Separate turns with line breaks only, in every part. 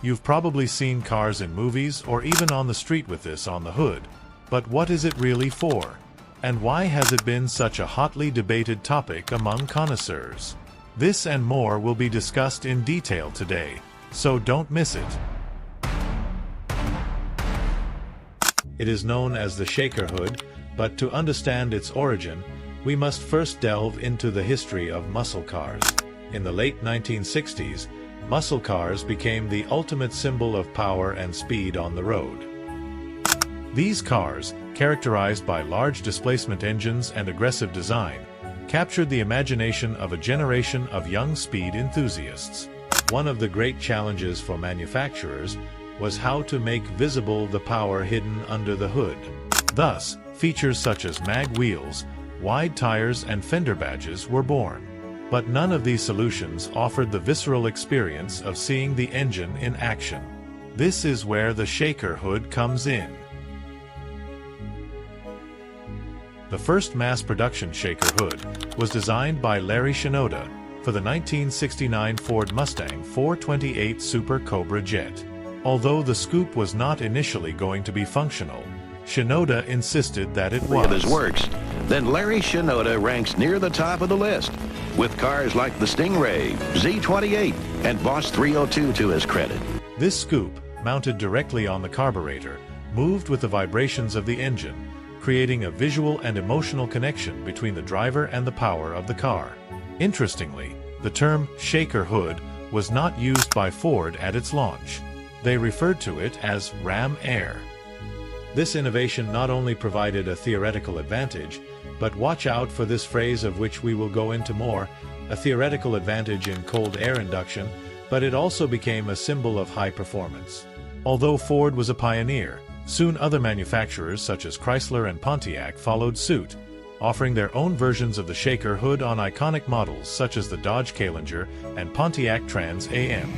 You've probably seen cars in movies or even on the street with this on the hood, but what is it really for? And why has it been such a hotly debated topic among connoisseurs? This and more will be discussed in detail today, so don't miss it. It is known as the shaker hood, but to understand its origin, we must first delve into the history of muscle cars. In the late 1960s, muscle cars became the ultimate symbol of power and speed on the road. These cars, characterized by large displacement engines and aggressive design, captured the imagination of a generation of young speed enthusiasts. One of the great challenges for manufacturers was how to make visible the power hidden under the hood. Thus, features such as mag wheels, wide tires and fender badges were born. But none of these solutions offered the visceral experience of seeing the engine in action. This is where the shaker hood comes in. The first mass-production shaker hood was designed by Larry Shinoda for the 1969 Ford Mustang 428 Super Cobra Jet. Although the scoop was not initially going to be functional, Shinoda insisted that it was.
If this works, then Larry Shinoda ranks near the top of the list, with cars like the Stingray, Z28, and Boss 302 to his credit.
This scoop, mounted directly on the carburetor, moved with the vibrations of the engine, creating a visual and emotional connection between the driver and the power of the car. Interestingly, the term shaker hood was not used by Ford at its launch. They referred to it as ram air. This innovation not only provided a theoretical advantage, but watch out for this phrase of which we will go into more, a theoretical advantage in cold air induction, but it also became a symbol of high performance. Although Ford was a pioneer, soon other manufacturers such as Chrysler and Pontiac followed suit, offering their own versions of the shaker hood on iconic models such as the Dodge Challenger and Pontiac Trans Am.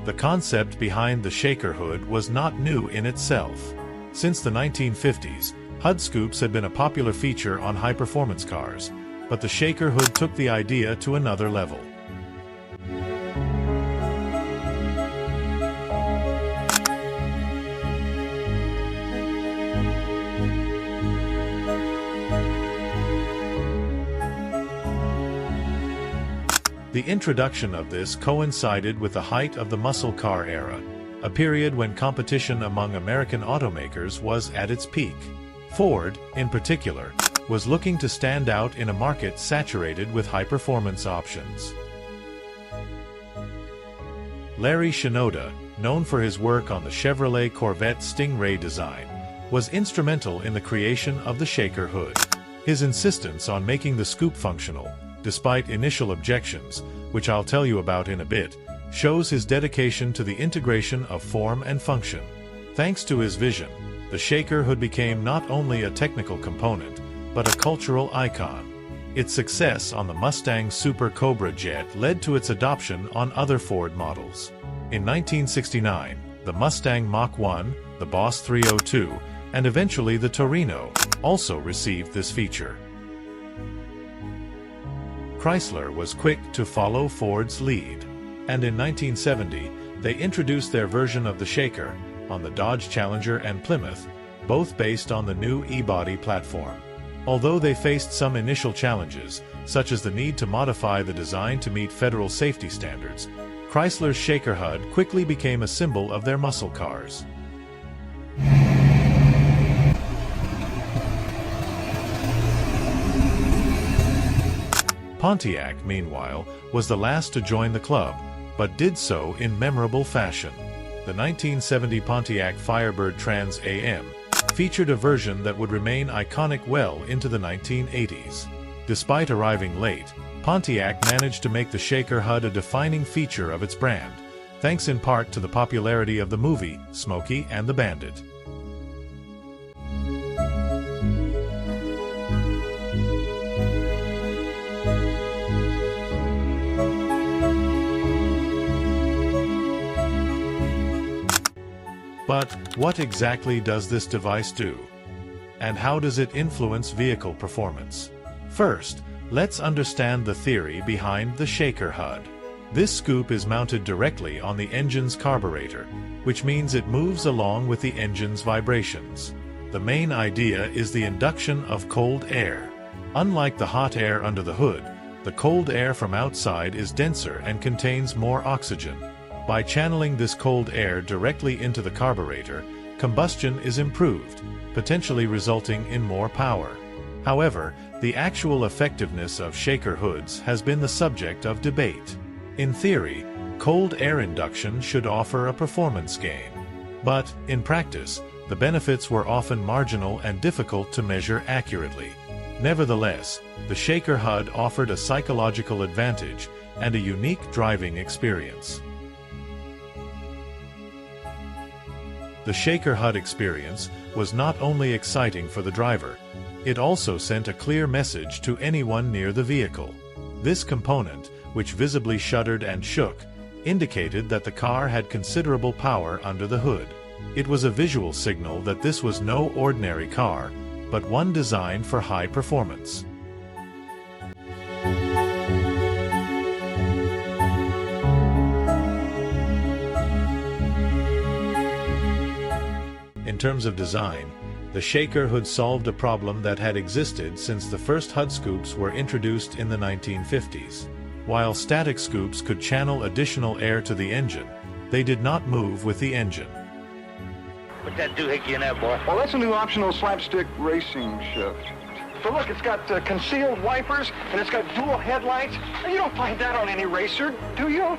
The concept behind the shaker hood was not new in itself. Since the 1950s, hood scoops had been a popular feature on high-performance cars, but the shaker hood took the idea to another level. The introduction of this coincided with the height of the muscle car era, a period when competition among American automakers was at its peak. Ford, in particular, was looking to stand out in a market saturated with high-performance options. Larry Shinoda, known for his work on the Chevrolet Corvette Stingray design, was instrumental in the creation of the shaker hood. His insistence on making the scoop functional, despite initial objections, which I'll tell you about in a bit, shows his dedication to the integration of form and function. Thanks to his vision, the shaker hood became not only a technical component, but a cultural icon. Its success on the Mustang Super Cobra Jet led to its adoption on other Ford models. In 1969, the Mustang Mach-1, the Boss 302, and eventually the Torino, also received this feature. Chrysler was quick to follow Ford's lead, and in 1970, they introduced their version of the shaker on the Dodge Challenger and Plymouth, both based on the new E-body platform. Although they faced some initial challenges, such as the need to modify the design to meet federal safety standards, Chrysler's shaker hood quickly became a symbol of their muscle cars. Pontiac, meanwhile, was the last to join the club, but did so in memorable fashion. The 1970 Pontiac Firebird Trans Am featured a version that would remain iconic well into the 1980s. Despite arriving late, Pontiac managed to make the shaker hood a defining feature of its brand, thanks in part to the popularity of the movie Smokey and the Bandit. But what exactly does this device do? And how does it influence vehicle performance? First, let's understand the theory behind the shaker HUD. This scoop is mounted directly on the engine's carburetor, which means it moves along with the engine's vibrations. The main idea is the induction of cold air. Unlike the hot air under the hood, the cold air from outside is denser and contains more oxygen. By channeling this cold air directly into the carburetor, combustion is improved, potentially resulting in more power. However, the actual effectiveness of shaker hoods has been the subject of debate. In theory, cold air induction should offer a performance gain. But, in practice, the benefits were often marginal and difficult to measure accurately. Nevertheless, the shaker HUD offered a psychological advantage and a unique driving experience. The shaker HUD experience was not only exciting for the driver, it also sent a clear message to anyone near the vehicle. This component, which visibly shuddered and shook, indicated that the car had considerable power under the hood. It was a visual signal that this was no ordinary car, but one designed for high performance. In terms of design, the shaker hood solved a problem that had existed since the first HUD scoops were introduced in the 1950s. While static scoops could channel additional air to the engine, they did not move with the engine.
Put that doohickey in there, boy.
Well, that's a new optional slapstick racing shift. So look, it's got concealed wipers, and it's got dual headlights. You don't find that on any racer, do you?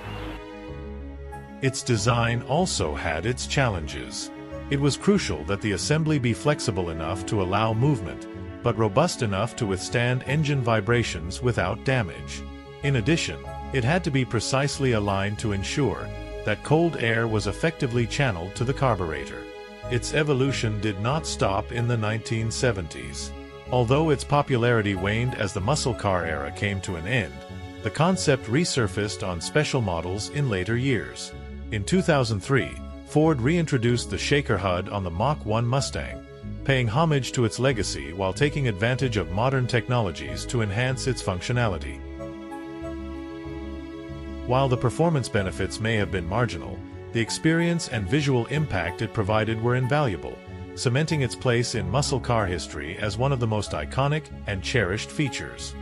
Its design also had its challenges. It was crucial that the assembly be flexible enough to allow movement, but robust enough to withstand engine vibrations without damage. In addition, it had to be precisely aligned to ensure that cold air was effectively channeled to the carburetor. Its evolution did not stop in the 1970s. Although its popularity waned as the muscle car era came to an end, the concept resurfaced on special models in later years. In 2003, Ford reintroduced the shaker HUD on the Mach 1 Mustang, paying homage to its legacy while taking advantage of modern technologies to enhance its functionality. While the performance benefits may have been marginal, the experience and visual impact it provided were invaluable, cementing its place in muscle car history as one of the most iconic and cherished features.